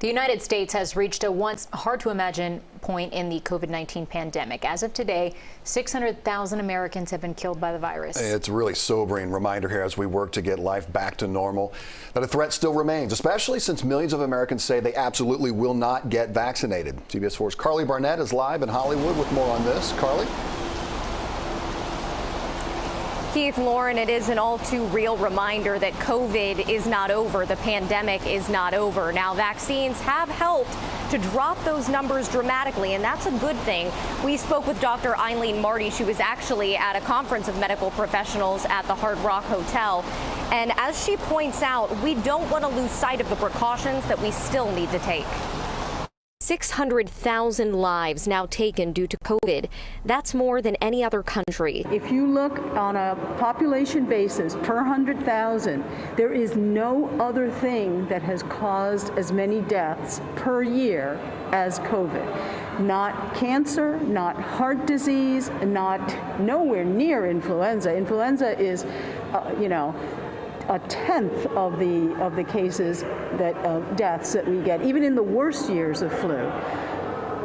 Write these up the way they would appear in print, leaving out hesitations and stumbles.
The United States has reached a once hard-to-imagine point in the COVID-19 pandemic. As of today, 600,000 Americans have been killed by the virus. It's a really sobering reminder here as we work to get life back to normal that a threat still remains, especially since millions of Americans say they absolutely will not get vaccinated. CBS 4's Karli Barnett is live in Hollywood with more on this. Karli? Keith, Lauren, it is an all too real reminder that COVID is not over. The pandemic is not over. Now, vaccines have helped to drop those numbers dramatically, and that's a good thing. We spoke with Dr. Eileen Marty. She was actually at a conference of medical professionals at the Hard Rock Hotel. And as she points out, we don't want to lose sight of the precautions that we still need to take. 600,000 lives now taken due to COVID. That's more than any other country. If you look on a population basis per 100,000, there is no other thing that has caused as many deaths per year as COVID. Not cancer, not heart disease, nowhere near influenza. Influenza is, a tenth of the cases deaths that we get, even in the worst years of flu,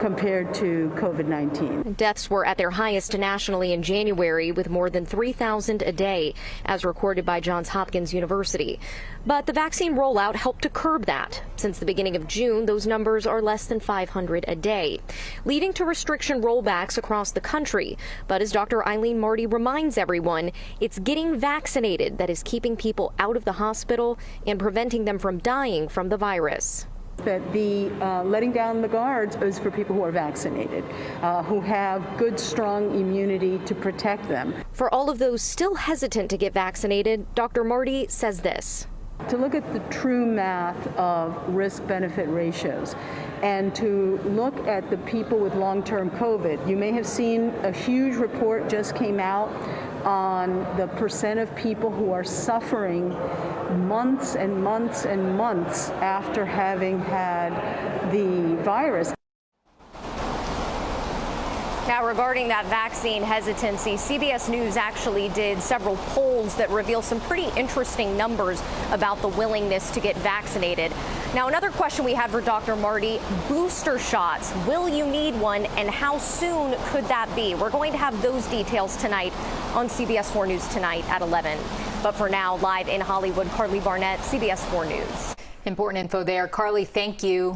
compared to COVID-19. Deaths were at their highest nationally in January, with more than 3,000 a day, as recorded by Johns Hopkins University. But the vaccine rollout helped to curb that. Since the beginning of June, those numbers are less than 500 a day, leading to restriction rollbacks across the country. But as Dr. Eileen Marty reminds everyone, it's getting vaccinated that is keeping people out of the hospital and preventing them from dying from the virus. That the letting down the guards is for people who are vaccinated, who have good, strong immunity to protect them. For all of those still hesitant to get vaccinated, Dr. Marty says this. To look at the true math of risk-benefit ratios and to look at the people with long-term COVID. You may have seen a huge report just came out on the percent of people who are suffering months and months and months after having had the virus. Now, regarding that vaccine hesitancy, CBS News actually did several polls that reveal some pretty interesting numbers about the willingness to get vaccinated. Now, another question we had for Dr. Marty, booster shots. Will you need one, and how soon could that be? We're going to have those details tonight on CBS 4 News tonight at 11. But for now, live in Hollywood, Karli Barnett, CBS 4 News. Important info there. Karli, thank you.